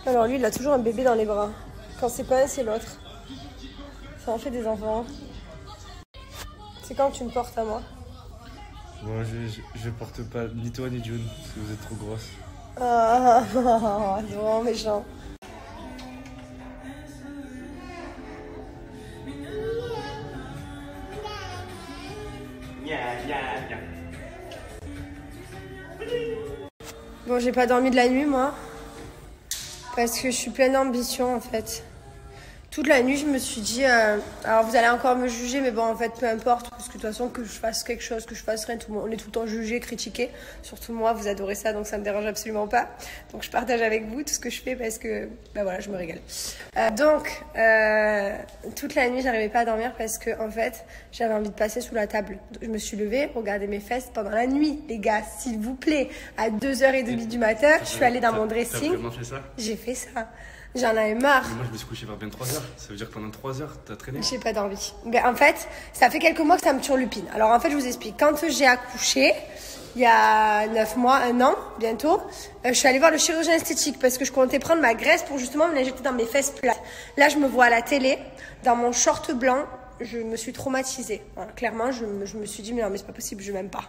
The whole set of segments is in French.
Alors lui, il a toujours un bébé dans les bras. Quand c'est pas un, c'est l'autre. Ça en fait des enfants. C'est quand tu me portes à moi? Moi, je porte pas ni toi ni June, parce que vous êtes trop grosse. Ah, c'est vraiment méchant. Bon, j'ai pas dormi de la nuit, moi. Parce que je suis pleine d'ambition, en fait. Toute la nuit, je me suis dit... alors, vous allez encore me juger, mais bon, en fait, peu importe. Parce que de toute façon, que je fasse quelque chose, que je fasse rien, on est tout le temps jugé, critiqué. Surtout moi, vous adorez ça, donc ça me dérange absolument pas. Donc, je partage avec vous tout ce que je fais parce que... Ben voilà, je me régale. Toute la nuit, j'arrivais pas à dormir parce que, en fait, j'avais envie de passer sous la table. Je me suis levée, regardez mes fesses pendant la nuit, les gars, s'il vous plaît. À 2h30 du matin, je suis allée dans mon dressing. T'as vraiment fait ça? J'ai fait ça. J'en avais marre. Mais moi, je me suis couché vers bien 3h. Ça veut dire que pendant 3h, t'as traîné? J'ai pas d'envie. Mais en fait, ça fait quelques mois que ça me turlupine. Alors en fait, je vous explique. Quand j'ai accouché, il y a 9 mois, 1 an, bientôt, je suis allée voir le chirurgien esthétique parce que je comptais prendre ma graisse pour justement me l'injecter dans mes fesses plates. Là, je me vois à la télé, dans mon short blanc, je me suis traumatisée. Voilà, clairement, je me suis dit, mais non, mais c'est pas possible, je m'aime pas.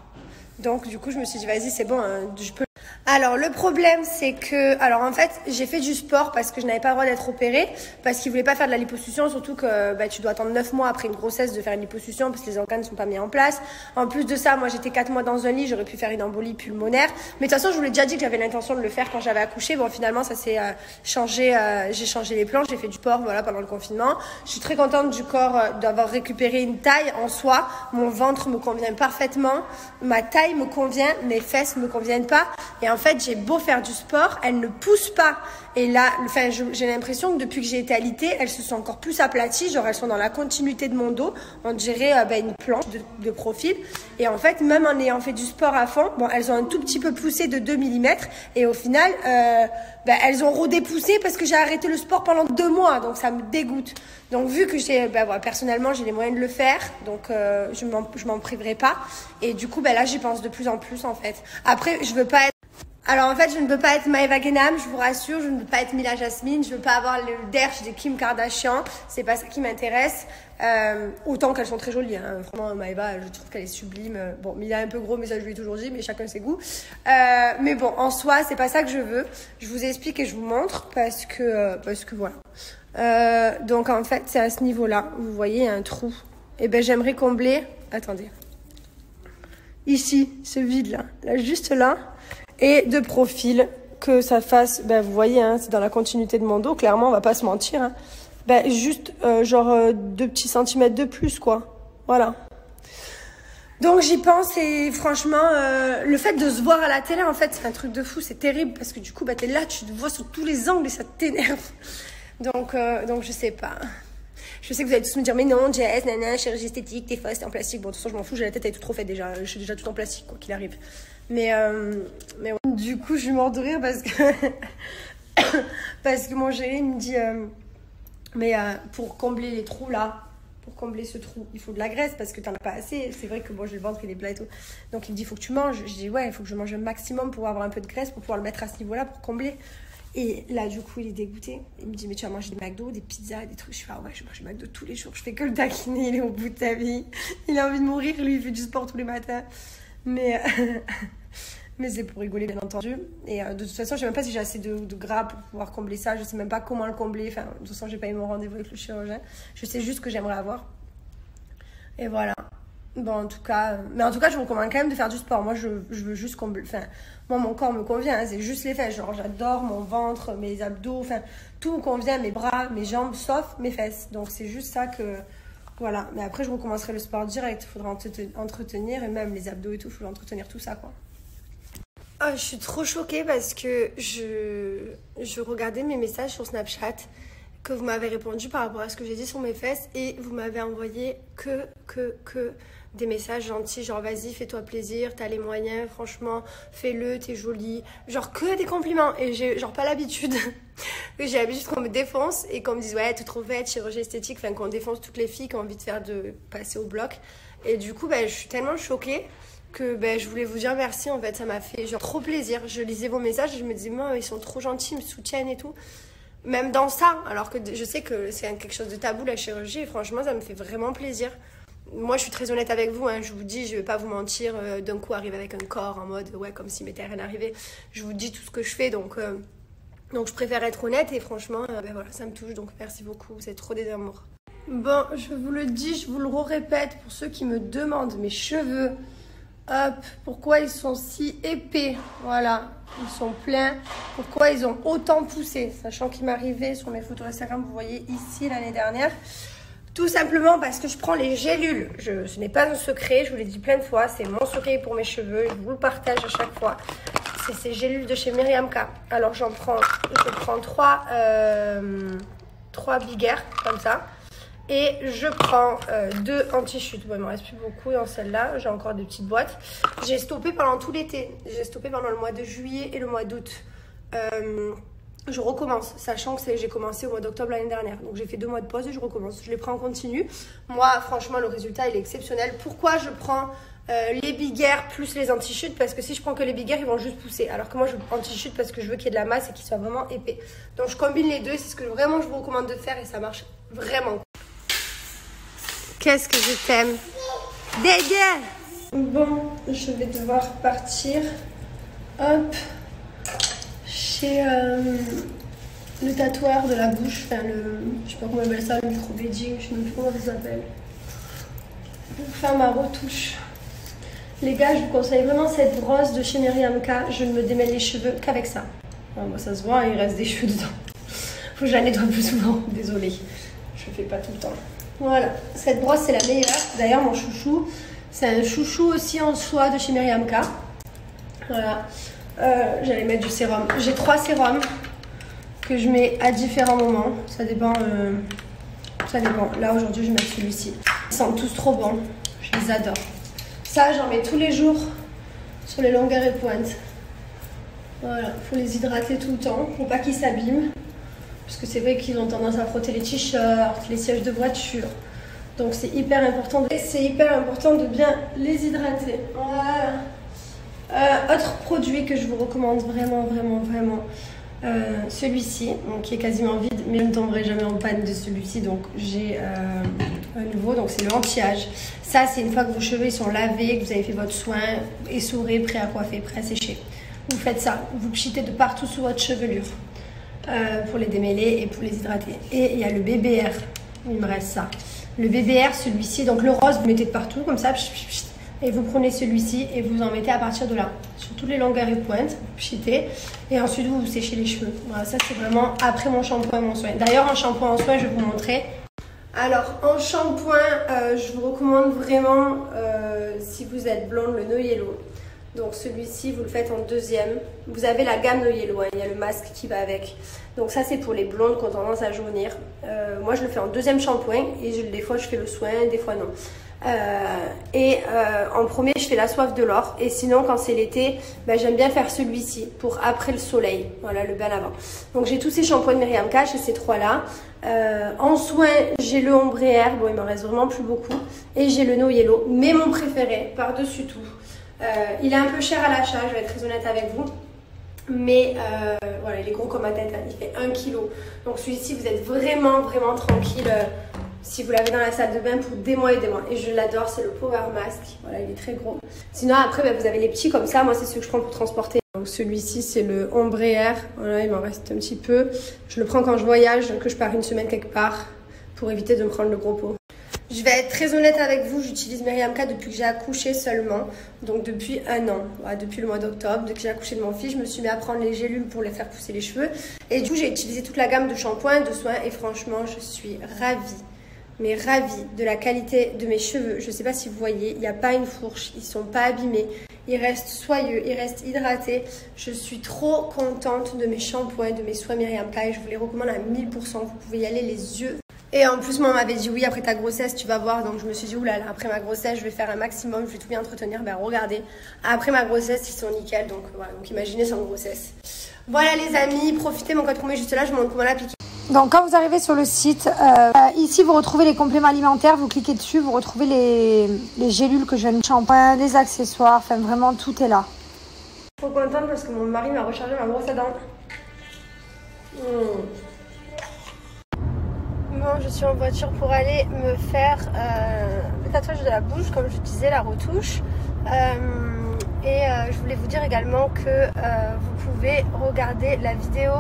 Donc du coup, je me suis dit, vas-y, c'est bon, hein, je peux... Alors le problème c'est que, alors en fait j'ai fait du sport parce que je n'avais pas le droit d'être opérée, parce qu'ils voulaient pas faire de la liposuction, surtout que tu dois attendre 9 mois après une grossesse de faire une liposuction parce que les organes ne sont pas mis en place. En plus de ça, moi j'étais 4 mois dans un lit, j'aurais pu faire une embolie pulmonaire, mais de toute façon je vous l'ai déjà dit que j'avais l'intention de le faire quand j'avais accouché. Bon finalement ça s'est changé, j'ai changé les plans, j'ai fait du sport voilà pendant le confinement. Je suis très contente du corps, d'avoir récupéré une taille en soi, mon ventre me convient parfaitement, ma taille me convient, mes fesses me conviennent pas. Et en fait, j'ai beau faire du sport, elles ne poussent pas. Et là, enfin, j'ai l'impression que depuis que j'ai été alitée, elles se sont encore plus aplaties. Genre, elles sont dans la continuité de mon dos. On dirait une planche de profil. Et en fait, même en ayant fait du sport à fond, bon, elles ont un tout petit peu poussé de 2 mm. Et au final, elles ont redépoussé parce que j'ai arrêté le sport pendant 2 mois. Donc, ça me dégoûte. Donc, vu que personnellement, j'ai les moyens de le faire. Donc, je m'en priverai pas. Et du coup, là, j'y pense de plus en plus, en fait. Après, je veux pas être... Alors en fait, je ne veux pas être Maëva Guénam, je vous rassure, je ne veux pas être Mila Jasmine, je ne veux pas avoir le derche de Kim Kardashian, c'est pas ça qui m'intéresse. Autant qu'elles sont très jolies, hein. Vraiment Maëva, je trouve qu'elle est sublime. Bon, Mila est un peu gros, mais ça je lui ai toujours dit, mais chacun ses goûts. Mais bon, en soi, c'est pas ça que je veux. Je vous explique et je vous montre parce que voilà. Donc en fait, c'est à ce niveau-là, vous voyez un trou. Et j'aimerais combler, attendez, ici, ce vide-là, là, juste là. Et de profil, que ça fasse, vous voyez, hein, c'est dans la continuité de mon dos, clairement, on va pas se mentir. Hein. Juste, 2 petits centimètres de plus, quoi. Voilà. Donc j'y pense et franchement, le fait de se voir à la télé, en fait, c'est un truc de fou, c'est terrible parce que du coup, t'es là, tu te vois sous tous les angles et ça t'énerve. Donc je sais pas. Je sais que vous allez tous me dire, mais non, Jess, nana, chirurgie esthétique, t'es fausse, t'es en plastique. Bon, de toute façon, je m'en fous, j'ai la tête, elle est toute trop faite déjà. Je suis déjà tout en plastique, quoi qu'il arrive. Mais ouais. Du coup, je suis morte de rire parce que, parce que mon chéri me dit, pour combler les trous là, pour combler ce trou, il faut de la graisse parce que t'en as pas assez. C'est vrai que bon, j'ai le ventre, il est plat et tout. Donc il me dit, il faut que tu manges. Je dis, ouais, il faut que je mange un maximum pour avoir un peu de graisse, pour pouvoir le mettre à ce niveau-là, pour combler. Et là, du coup, il est dégoûté. Il me dit, mais tu vas manger des McDo, des pizzas, des trucs. Je fais, ah ouais, je mange des McDo tous les jours. Je fais que le taquiner, il est au bout de sa vie. Il a envie de mourir, lui, il fait du sport tous les matins. Mais c'est pour rigoler, bien entendu. Et de toute façon, je sais même pas si j'ai assez de gras pour pouvoir combler ça. Je sais même pas comment le combler. Enfin, de toute façon, j'ai pas eu mon rendez-vous avec le chirurgien. Je sais juste que j'aimerais avoir. Et voilà. Bon, en tout cas, je vous recommande quand même de faire du sport. Moi, je veux juste combler. Enfin, moi, mon corps me convient. Hein, c'est juste les fesses. Genre, j'adore mon ventre, mes abdos. Enfin, tout me convient, mes bras, mes jambes, sauf mes fesses. Donc, c'est juste ça que. Voilà. Mais après, je recommencerai le sport direct. Il faudra entretenir. Et même les abdos et tout, il faudra entretenir tout ça, quoi. Oh, je suis trop choquée parce que je regardais mes messages sur Snapchat que vous m'avez répondu par rapport à ce que j'ai dit sur mes fesses et vous m'avez envoyé que des messages gentils, genre vas-y, fais-toi plaisir, t'as les moyens, franchement, fais-le, t'es jolie. Genre que des compliments et j'ai genre pas l'habitude. J'ai l'habitude qu'on me défonce et qu'on me dise ouais, t'es trop faite, chirurgie esthétique, enfin qu'on défonce toutes les filles qui ont envie de passer au bloc. Et du coup, je suis tellement choquée que je voulais vous dire merci. En fait, ça m'a fait genre trop plaisir. Je lisais vos messages et je me disais, ils sont trop gentils, ils me soutiennent et tout. Même dans ça, alors que je sais que c'est quelque chose de tabou, la chirurgie, et franchement, ça me fait vraiment plaisir. Moi, je suis très honnête avec vous, hein, je vous dis, je vais pas vous mentir, d'un coup arriver avec un corps en mode, ouais, comme s'il m'était rien arrivé. Je vous dis tout ce que je fais, donc je préfère être honnête, et franchement, voilà, ça me touche, donc merci beaucoup, vous êtes trop des amours. Bon, je vous le dis, je vous le répète, pour ceux qui me demandent, mes cheveux, hop, pourquoi ils sont si épais, voilà, ils sont pleins, pourquoi ils ont autant poussé, sachant qu'il m'arrivait sur mes photos Instagram, vous voyez ici l'année dernière. Tout simplement parce que je prends les gélules. Ce n'est pas un secret, je vous l'ai dit plein de fois. C'est mon secret pour mes cheveux. Je vous le partage à chaque fois. C'est ces gélules de chez Myriam K. Alors je prends 3 Big Air comme ça. Et je prends 2 anti-chutes. Bon, il ne me reste plus beaucoup dans celle-là. J'ai encore des petites boîtes. J'ai stoppé pendant tout l'été. J'ai stoppé pendant le mois de juillet et le mois d'août. Je recommence, sachant que j'ai commencé au mois d'octobre l'année dernière. Donc j'ai fait 2 mois de pause et je recommence. Je les prends en continu. Moi, franchement, le résultat, il est exceptionnel. Pourquoi je prends les Big Air plus les anti-chutes? Parce que si je prends que les Big Air, ils vont juste pousser. Alors que moi, je prends anti-chutes parce que je veux qu'il y ait de la masse et qu'il soit vraiment épais. Donc je combine les deux. C'est ce que vraiment je vous recommande de faire et ça marche vraiment. Qu'est-ce que je t'aime. Dégage. Bon, je vais devoir partir. Hop. Chez le tatoueur de la bouche, enfin je sais pas comment on appelle ça, le microblading, je ne sais plus comment ça s'appelle. Pour faire ma retouche. Les gars, je vous conseille vraiment cette brosse de chez Myriam K. Je ne me démêle les cheveux qu'avec ça. Bon, ça se voit, il reste des cheveux dedans. Faut que je la nettoie plus souvent, désolée. Je fais pas tout le temps. Voilà, cette brosse c'est la meilleure. D'ailleurs, mon chouchou, c'est un chouchou aussi en soie de chez Myriam K. Voilà. J'allais mettre du sérum. J'ai 3 sérums que je mets à différents moments. Ça dépend. Là aujourd'hui je vais mettre celui-ci. Ils sentent tous trop bons. Je les adore. Ça j'en mets tous les jours sur les longueurs et pointes. Voilà. Faut les hydrater tout le temps. Faut pas qu'ils s'abîment. Parce que c'est vrai qu'ils ont tendance à frotter les t-shirts, les sièges de voiture. Donc c'est hyper important. C'est hyper important de bien les hydrater. Voilà. Autre produit que je vous recommande vraiment, celui-ci, qui est quasiment vide, mais je ne tomberai jamais en panne de celui-ci, donc j'ai un nouveau, donc c'est le anti-âge. Ça, c'est une fois que vos cheveux sont lavés, que vous avez fait votre soin, essoré, prêt à coiffer, prêt à sécher. Vous faites ça, vous pchitez de partout sur votre chevelure pour les démêler et pour les hydrater. Et il y a le BBR, il me reste ça. Le BBR, celui-ci, donc le rose, vous mettez de partout, comme ça, et vous prenez celui-ci et vous en mettez à partir de là, sur toutes les longueurs et pointes, vous pchitez, et ensuite vous séchez les cheveux. Voilà, ça c'est vraiment après mon shampoing et mon soin. D'ailleurs, en shampoing en soin, je vais vous montrer. Alors, en shampoing, je vous recommande vraiment, si vous êtes blonde, le No Yellow. Donc celui-ci, vous le faites en deuxième. Vous avez la gamme No Yellow, hein, il y a le masque qui va avec. Donc ça, c'est pour les blondes qui ont tendance à jaunir. Moi, je le fais en deuxième shampoing, et des fois, je fais le soin, des fois non. En premier je fais la soif de l'or, et sinon quand c'est l'été j'aime bien faire celui-ci pour après le soleil, voilà, le bain avant. Donc j'ai tous ces shampoings de Myriam K, j'ai ces 3 là. En soin j'ai le ombre air, bon il m'en reste vraiment plus beaucoup, et j'ai le No Yellow, mais mon préféré par dessus tout, il est un peu cher à l'achat, je vais être très honnête avec vous, mais voilà, il est gros comme ma tête, hein, il fait 1 kg. Donc celui-ci, vous êtes vraiment tranquille si vous l'avez dans la salle de bain pour des mois et des mois. Et je l'adore, c'est le Power Mask. Voilà, il est très gros. Sinon après, vous avez les petits comme ça. Moi, c'est ceux que je prends pour transporter. Donc celui-ci, c'est le ombre air. Voilà, il m'en reste un petit peu. Je le prends quand je voyage, que je pars une semaine quelque part, pour éviter de me prendre le gros pot. Je vais être très honnête avec vous, j'utilise Myriam K depuis que j'ai accouché seulement, donc depuis 1 an, voilà, depuis le mois d'octobre, depuis que j'ai accouché de mon fils, je me suis mis à prendre les gélules pour les faire pousser les cheveux, et du coup j'ai utilisé toute la gamme de shampoings, de soins, et franchement je suis ravie, mais ravie de la qualité de mes cheveux. Je ne sais pas si vous voyez, il n'y a pas une fourche, ils ne sont pas abîmés, ils restent soyeux, ils restent hydratés. Je suis trop contente de mes shampoings, de mes soins Myriam K, et je vous les recommande à 1000%, vous pouvez y aller les yeux. Et en plus, moi, on m'avait dit oui, après ta grossesse, tu vas voir. Donc, je me suis dit, oulala, après ma grossesse, je vais faire un maximum, je vais tout bien entretenir. Ben, regardez, après ma grossesse, ils sont nickel. Donc, voilà. Donc, imaginez sans grossesse. Voilà, les amis, profitez, mon code promo est juste là, je vous montre comment l'appliquer. Donc quand vous arrivez sur le site, ici vous retrouvez les compléments alimentaires, vous cliquez dessus, vous retrouvez les gélules que je viens de shampoing, les accessoires, enfin vraiment tout est là. Trop contente parce que mon mari m'a rechargé ma brosse à dents. Bon, je suis en voiture pour aller me faire le tatouage de la bouche, comme je disais, la retouche. Je voulais vous dire également que vous pouvez regarder la vidéo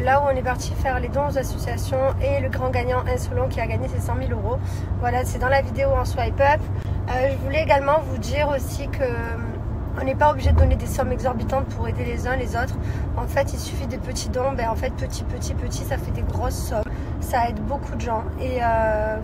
là où on est parti faire les dons aux associations et le grand gagnant Insolent qui a gagné ses 100 000 €. Voilà, c'est dans la vidéo en swipe up. Je voulais également vous dire aussi que on n'est pas obligé de donner des sommes exorbitantes pour aider les uns les autres. En fait, il suffit de petits dons. Ben, en fait, petit, ça fait des grosses sommes. Ça aide beaucoup de gens. Et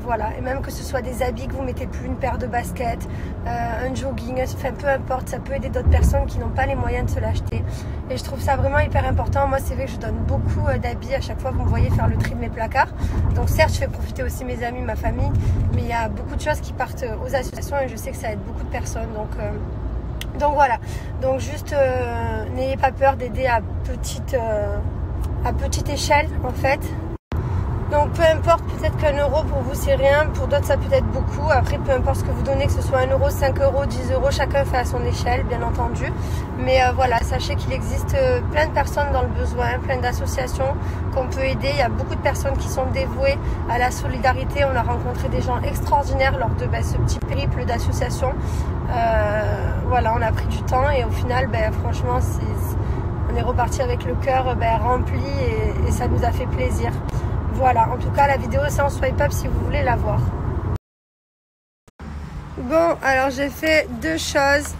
voilà. Et même que ce soit des habits que vous mettez plus, une paire de baskets, un jogging, enfin peu importe, ça peut aider d'autres personnes qui n'ont pas les moyens de se l'acheter. Et je trouve ça vraiment hyper important. Moi, c'est vrai que je donne beaucoup d'habits. À chaque fois, vous me voyez faire le tri de mes placards. Donc certes, je fais profiter aussi mes amis, ma famille. Mais il y a beaucoup de choses qui partent aux associations et je sais que ça aide beaucoup de personnes. Donc voilà, donc juste n'ayez pas peur d'aider à petite échelle en fait. Donc peu importe, peut-être qu'1 € pour vous c'est rien, pour d'autres ça peut être beaucoup. Après peu importe ce que vous donnez, que ce soit 1 €, 5 €, 10 €, chacun fait à son échelle bien entendu. Mais voilà, sachez qu'il existe plein de personnes dans le besoin, plein d'associations qu'on peut aider. Il y a beaucoup de personnes qui sont dévouées à la solidarité. On a rencontré des gens extraordinaires lors de ce petit périple d'association. Voilà, on a pris du temps et au final, franchement, on est reparti avec le cœur rempli et ça nous a fait plaisir. Voilà, en tout cas, la vidéo c'est en swipe up si vous voulez la voir. Bon, alors j'ai fait 2 choses.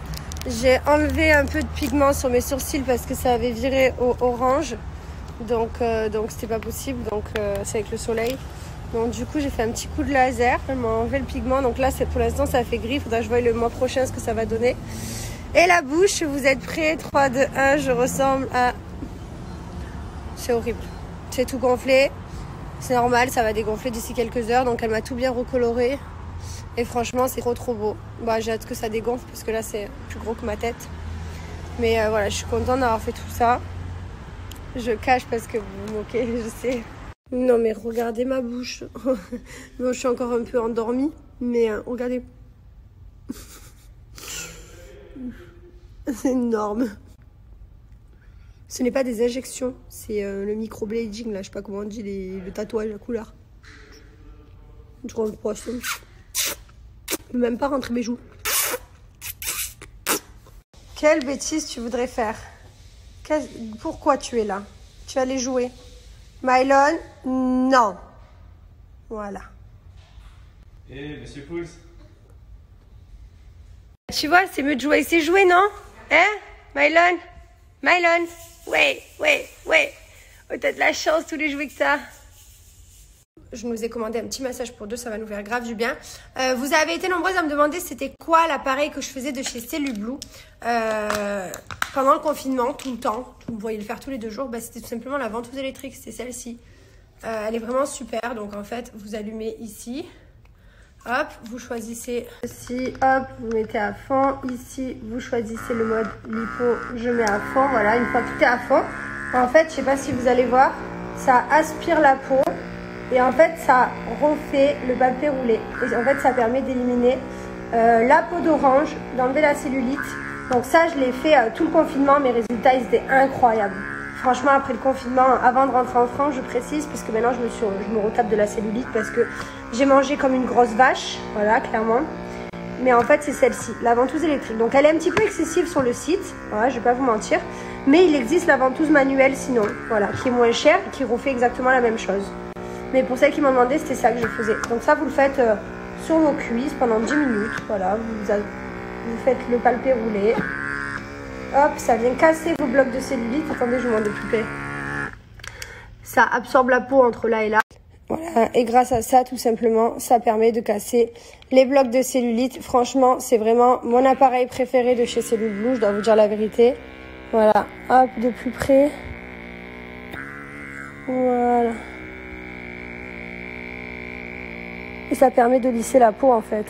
J'ai enlevé un peu de pigment sur mes sourcils parce que ça avait viré au orange. Donc c'était pas possible, donc c'est avec le soleil. Donc du coup j'ai fait un petit coup de laser, elle m'a enlevé le pigment. Donc là pour l'instant ça fait gris, faudra que je voie le mois prochain ce que ça va donner. Et la bouche, vous êtes prêts? 3, 2, 1, je ressemble à... C'est horrible, c'est tout gonflé. C'est normal, ça va dégonfler d'ici quelques heures. Donc elle m'a tout bien recoloré. Et franchement, c'est trop beau. Bah, j'ai hâte que ça dégonfle parce que là, c'est plus gros que ma tête. Mais voilà, je suis contente d'avoir fait tout ça. Je cache parce que vous vous moquez, je sais. Non, mais regardez ma bouche. Bon, je suis encore un peu endormie. Mais regardez. C'est énorme. Ce n'est pas des injections, c'est le microblading, là, je sais pas comment on dit, le tatouage à couleur. Je crois le poisson. Je peux même pas rentrer mes joues. Quelle bêtise tu voudrais faire? Pourquoi tu es là? Tu vas aller jouer. Mylon, non. Voilà. Eh, monsieur Pouls. Tu vois, c'est mieux de jouer. C'est jouer, non? Hein, Mylon? Mylon? Ouais. Oh, t'as de la chance, tous les jouets que ça. Je nous ai commandé un petit massage pour 2, ça va nous faire grave du bien. Vous avez été nombreuses à me demander c'était quoi l'appareil que je faisais de chez Cellublue pendant le confinement, tout le temps. Vous voyez le faire tous les 2 jours. C'était tout simplement la ventouse électrique, c'était celle-ci. Elle est vraiment super, donc en fait, vous allumez ici. Hop, vous choisissez ici, hop, vous mettez à fond. Ici, vous choisissez le mode lipo, je mets à fond. Voilà, une fois que tout est à fond, en fait, je sais pas si vous allez voir, ça aspire la peau et en fait, ça refait le papier roulé. Et en fait, ça permet d'éliminer la peau d'orange, d'enlever la cellulite. Donc ça, je l'ai fait tout le confinement. Mes résultats, ils étaient incroyables. Franchement, après le confinement, avant de rentrer en France, je précise, puisque maintenant je me retape de la cellulite parce que j'ai mangé comme une grosse vache, voilà, clairement. Mais en fait, c'est celle-ci, la ventouse électrique. Donc, elle est un petit peu excessive sur le site, voilà, je vais pas vous mentir. Mais il existe la ventouse manuelle sinon, voilà, qui est moins chère et qui refait exactement la même chose. Mais pour celles qui m'ont demandé, c'était ça que je faisais. Donc ça, vous le faites sur vos cuisses pendant 10 minutes, voilà, vous faites le palpé roulé. Hop, ça vient casser vos blocs de cellulite. Attendez, je vous montre de plus près. Ça absorbe la peau entre là et là. Voilà, et grâce à ça, tout simplement, ça permet de casser les blocs de cellulite. Franchement, c'est vraiment mon appareil préféré de chez Cellublue, je dois vous dire la vérité. Voilà, hop, de plus près. Voilà. Et ça permet de lisser la peau, en fait.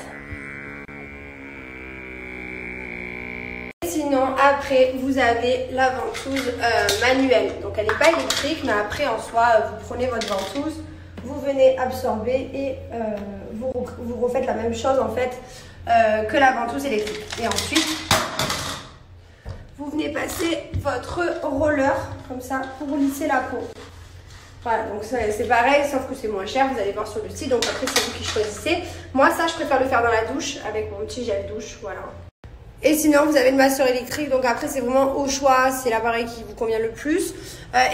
Sinon, après, vous avez la ventouse manuelle. Donc, elle n'est pas électrique, mais après, en soi, vous prenez votre ventouse, vous venez absorber et vous refaites la même chose, en fait, que la ventouse électrique. Et ensuite, vous venez passer votre roller, comme ça, pour lisser la peau. Voilà, donc c'est pareil, sauf que c'est moins cher, vous allez voir sur le site. Donc, après, c'est vous qui choisissez. Moi, ça, je préfère le faire dans la douche, avec mon petit gel douche, voilà. Et sinon, vous avez une masseur électrique, donc après, c'est vraiment au choix, c'est l'appareil qui vous convient le plus.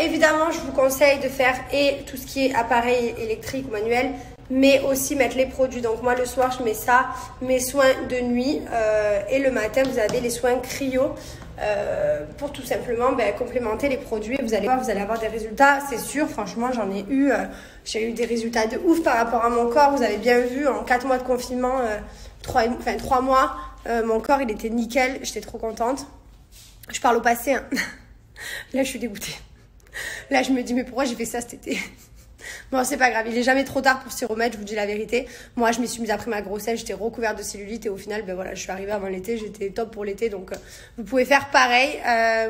Évidemment, je vous conseille de faire et tout ce qui est appareil électrique ou manuel, mais aussi mettre les produits. Donc moi, le soir, je mets ça, mes soins de nuit, et le matin, vous avez les soins cryo, pour tout simplement complémenter les produits. Vous allez voir, vous allez avoir des résultats, c'est sûr. Franchement, j'en ai eu, j'ai eu des résultats de ouf par rapport à mon corps. Vous avez bien vu, en 4 mois de confinement, 3 mois, mon corps, il était nickel. J'étais trop contente. Je parle au passé, hein. Là, je suis dégoûtée. Là, je me dis, mais pourquoi j'ai fait ça cet été? Bon, c'est pas grave, il est jamais trop tard pour s'y remettre, je vous dis la vérité. Moi, je m'y suis mise après ma grossesse, j'étais recouverte de cellulite et au final, voilà, je suis arrivée avant l'été, j'étais top pour l'été. Donc, vous pouvez faire pareil,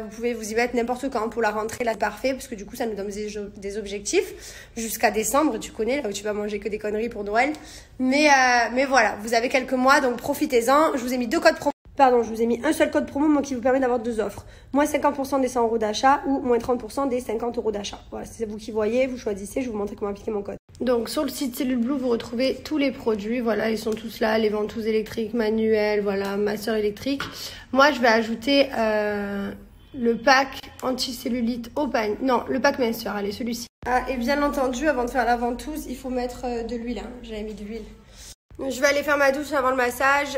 vous pouvez vous y mettre n'importe quand pour la rentrée, là, c'est parfait, parce que du coup, ça nous donne des objectifs jusqu'à décembre, tu connais, là où tu vas manger que des conneries pour Noël. Mais voilà, vous avez quelques mois, donc profitez-en. Je vous ai mis 2 codes promo. Pardon, je vous ai mis un seul code promo, moi, qui vous permet d'avoir 2 offres. Moins 50% des 100 € d'achat ou moins 30% des 50 € d'achat. Voilà, c'est vous qui voyez, vous choisissez, je vais vous montrer comment appliquer mon code. Donc, sur le site Cellule Blue, vous retrouvez tous les produits. Voilà, ils sont tous là, les ventouses électriques, manuelles, voilà, masseur électrique. Moi, je vais ajouter le pack anti-cellulite au panier. Non, le pack minceur, allez, celui-ci. Ah, et bien entendu, avant de faire la ventouse, il faut mettre de l'huile. Hein. J'avais mis de l'huile. Je vais aller faire ma douche avant le massage.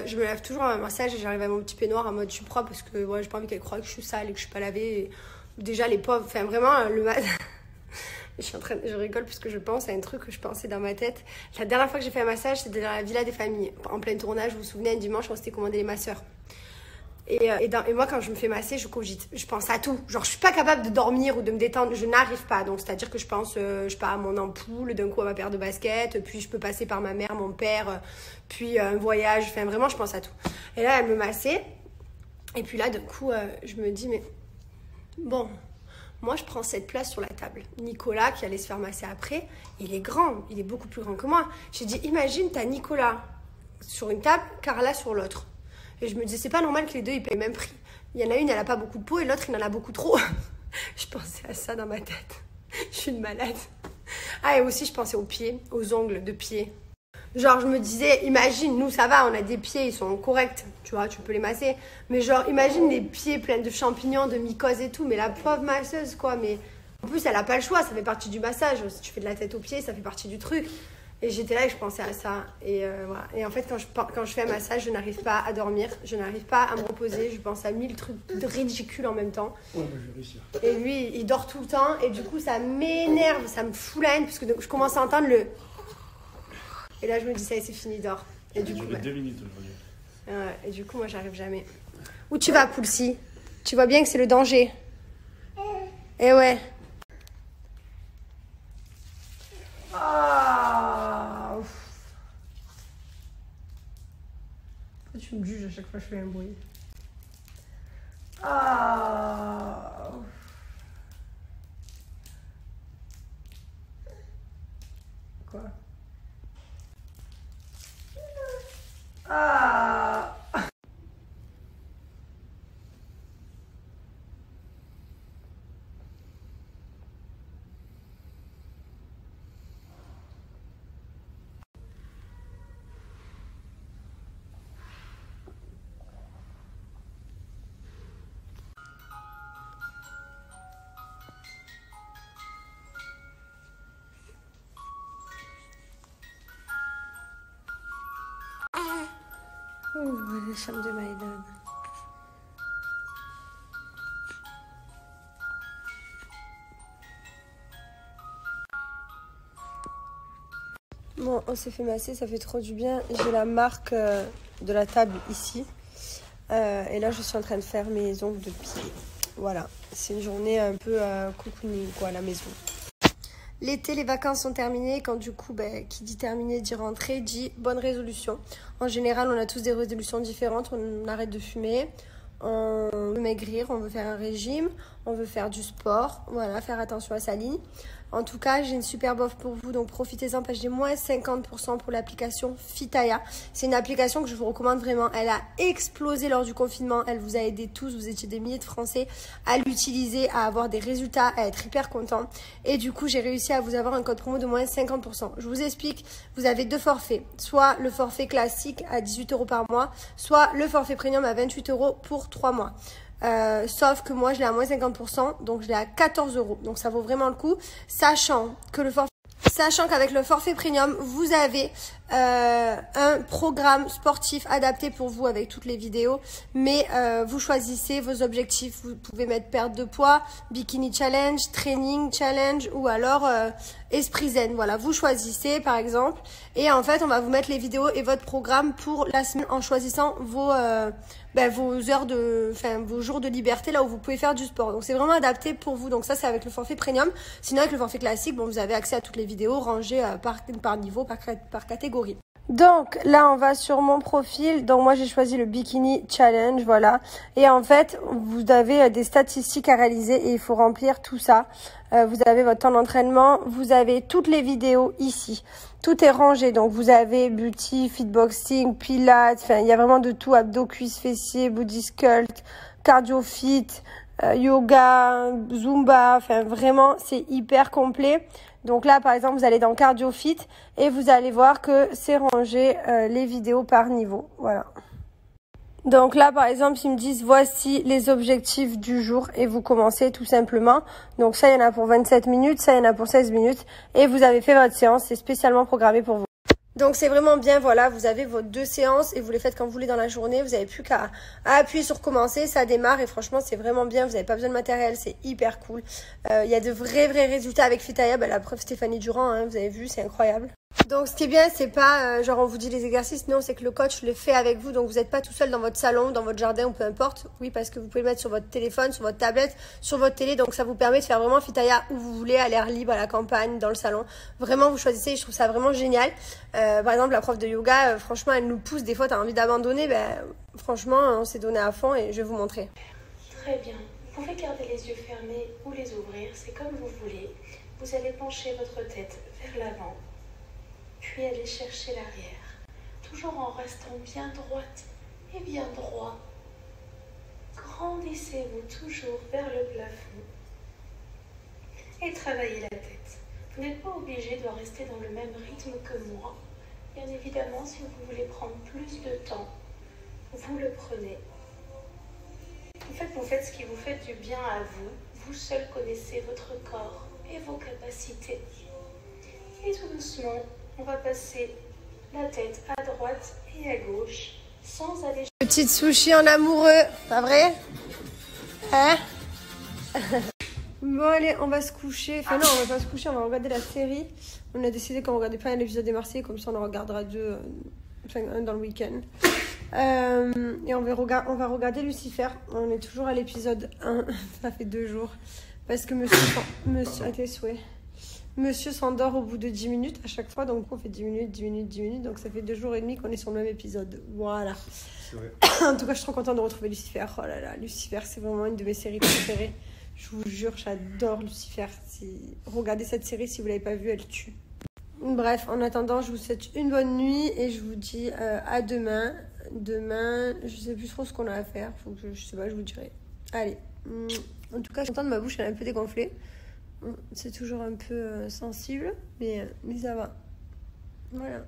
Je me lève toujours avant le massage et j'arrive à mon petit peignoir en mode je suis propre parce que j'ai pas envie qu'elle croie que je suis sale et que je suis pas lavée. Et déjà les pauvres, enfin vraiment le matin. Je rigole parce que je pense à un truc que je pensais dans ma tête. La dernière fois que j'ai fait un massage, c'était dans la Villa des Familles. En plein tournage, vous vous souvenez, un dimanche, on s'était commandé les masseurs. Et moi, quand je me fais masser, je cogite. Je pense à tout. Genre, je suis pas capable de dormir ou de me détendre. Je n'arrive pas. Donc, c'est-à-dire que je pense, je pars à mon ampoule, d'un coup à ma paire de baskets, puis je peux passer par ma mère, mon père, puis un voyage. Enfin, vraiment, je pense à tout. Et là, elle me massait. Et puis là, d'un coup, je me dis, mais bon, moi, je prends cette place sur la table. Nicolas, qui allait se faire masser après, il est grand. Il est beaucoup plus grand que moi. J'ai dit, imagine, t'as Nicolas sur une table, Carla sur l'autre. Et je me disais, c'est pas normal que les deux, ils payent le même prix. Il y en a une, elle a pas beaucoup de peau et l'autre, il en a beaucoup trop. Je pensais à ça dans ma tête. Je suis une malade. Ah, et aussi, je pensais aux pieds, aux ongles de pieds. Genre, je me disais, imagine, nous, ça va, on a des pieds, ils sont corrects. Tu vois, tu peux les masser. Mais genre, imagine les pieds pleins de champignons, de mycoses et tout. Mais la pauvre masseuse, quoi. Mais en plus, elle a pas le choix, ça fait partie du massage. Si tu fais de la tête aux pieds, ça fait partie du truc. Et j'étais là et je pensais à ça. Et voilà. Et en fait, quand je fais un massage, je n'arrive pas à dormir. Je n'arrive pas à me reposer. Je pense à 1000 trucs ridicules en même temps. Ouais, je vais réussir. Et lui, il dort tout le temps. Et du coup, ça m'énerve. Ça me fout la haine. Parce que je commence à entendre le... Et là, je me dis, ça y est, c'est fini, dors. Et du coup, 2 minutes aujourd'hui. Et du coup, moi, j'arrive jamais. Où tu vas, Poulsi? Tu vois bien que c'est le danger. Eh ouais. Ah, tu me juges à chaque fois que je fais un bruit. Ah. Quoi? Ah. Oh, la chambre de Maïdan. Bon, on s'est fait masser, ça fait trop du bien. J'ai la marque de la table ici. Et là, je suis en train de faire mes ongles de pied. Voilà, c'est une journée un peu cocooning, quoi, à la maison. L'été, les vacances sont terminées. Quand du coup, qui dit terminé, dit rentrée, dit bonne résolution. En général, on a tous des résolutions différentes. On arrête de fumer, on veut maigrir, on veut faire un régime, on veut faire du sport, voilà, faire attention à sa ligne. En tout cas, j'ai une superbe offre pour vous, donc profitez-en parce que j'ai moins 50% pour l'application Fitaya. C'est une application que je vous recommande vraiment. Elle a explosé lors du confinement, elle vous a aidé tous, vous étiez des milliers de Français à l'utiliser, à avoir des résultats, à être hyper contents. Et du coup, j'ai réussi à vous avoir un code promo de moins 50%. Je vous explique, vous avez deux forfaits, soit le forfait classique à 18 € par mois, soit le forfait premium à 28 € pour 3 mois. Sauf que moi je l'ai à moins 50%, donc je l'ai à 14 €. Donc ça vaut vraiment le coup, sachant qu'avec le forfait premium, vous avez un programme sportif adapté pour vous avec toutes les vidéos, mais vous choisissez vos objectifs. Vous pouvez mettre perte de poids, bikini challenge, training challenge ou alors esprit zen. Voilà, vous choisissez par exemple, et en fait on va vous mettre les vidéos et votre programme pour la semaine en choisissant vos vos jours de liberté là où vous pouvez faire du sport. Donc c'est vraiment adapté pour vous. Donc ça c'est avec le forfait premium. Sinon avec le forfait classique, bon, vous avez accès à toutes les vidéos rangées par niveau, par catégorie. Donc là on va sur mon profil, donc moi j'ai choisi le bikini challenge, voilà, et en fait vous avez des statistiques à réaliser et il faut remplir tout ça. Vous avez votre temps d'entraînement, vous avez toutes les vidéos ici, tout est rangé, donc vous avez beauty, fitboxing, pilates, enfin il y a vraiment de tout, abdos, cuisses, fessiers, body sculpt, cardio fit, yoga, zumba, enfin vraiment c'est hyper complet. Donc là, par exemple, vous allez dans Cardio Fit et vous allez voir que c'est rangé les vidéos par niveau. Voilà. Donc là, par exemple, ils me disent voici les objectifs du jour et vous commencez tout simplement. Donc ça, il y en a pour 27 minutes, ça, il y en a pour 16 minutes et vous avez fait votre séance. C'est spécialement programmé pour vous. Donc c'est vraiment bien, voilà, vous avez vos 2 séances et vous les faites quand vous voulez dans la journée. Vous n'avez plus qu'à appuyer sur commencer, ça démarre et franchement c'est vraiment bien. Vous n'avez pas besoin de matériel, c'est hyper cool. Il y a de vrais résultats avec Fitaya. La preuve Stéphanie Durand, hein, vous avez vu, c'est incroyable. Donc ce qui est bien, c'est pas genre on vous dit les exercices, non, c'est que le coach le fait avec vous, donc vous n'êtes pas tout seul dans votre salon, dans votre jardin ou peu importe. Oui, parce que vous pouvez le mettre sur votre téléphone, sur votre tablette, sur votre télé, donc ça vous permet de faire vraiment Fitaya où vous voulez, à l'air libre, à la campagne, dans le salon. Vraiment, vous choisissez, je trouve ça vraiment génial. Par exemple, la prof de yoga, franchement, elle nous pousse, des fois t'as envie d'abandonner, franchement, on s'est donné à fond et je vais vous montrer. Très bien, vous pouvez garder les yeux fermés ou les ouvrir, c'est comme vous voulez. Vous allez pencher votre tête vers l'avant. Puis allez chercher l'arrière, toujours en restant bien droite et bien droit. Grandissez-vous toujours vers le plafond et travaillez la tête. Vous n'êtes pas obligé de rester dans le même rythme que moi. Bien évidemment, si vous voulez prendre plus de temps, vous le prenez. En fait, vous faites ce qui vous fait du bien à vous. Vous seul connaissez votre corps et vos capacités. Et tout doucement, on va passer la tête à droite et à gauche sans aller... Petite sushi en amoureux, pas vrai? Hein? Bon allez, on va se coucher. Enfin non, on va pas se coucher, on va regarder la série. On a décidé qu'on ne regardait pas un épisode des Marseillais, comme ça on en regardera 2, un dans le week-end. Et on va regarder Lucifer. On est toujours à l'épisode 1, ça fait 2 jours. Parce que monsieur à tes souhaits. Monsieur s'endort au bout de 10 minutes à chaque fois, donc on fait 10 minutes, 10 minutes, 10 minutes, donc ça fait 2 jours et demi qu'on est sur le même épisode. Voilà. C'est vrai. En tout cas, je suis trop contente de retrouver Lucifer. Oh là là, Lucifer, c'est vraiment une de mes séries préférées. Je vous jure, j'adore Lucifer. Regardez cette série si vous ne l'avez pas vue, elle tue. Bref, en attendant, je vous souhaite une bonne nuit et je vous dis à demain. Demain, je sais plus trop ce qu'on a à faire. Faut que je sais pas, je vous dirai. Allez. En tout cas, je suis contente, ma bouche elle est un peu dégonflée. C'est toujours un peu sensible, mais ça va. Voilà.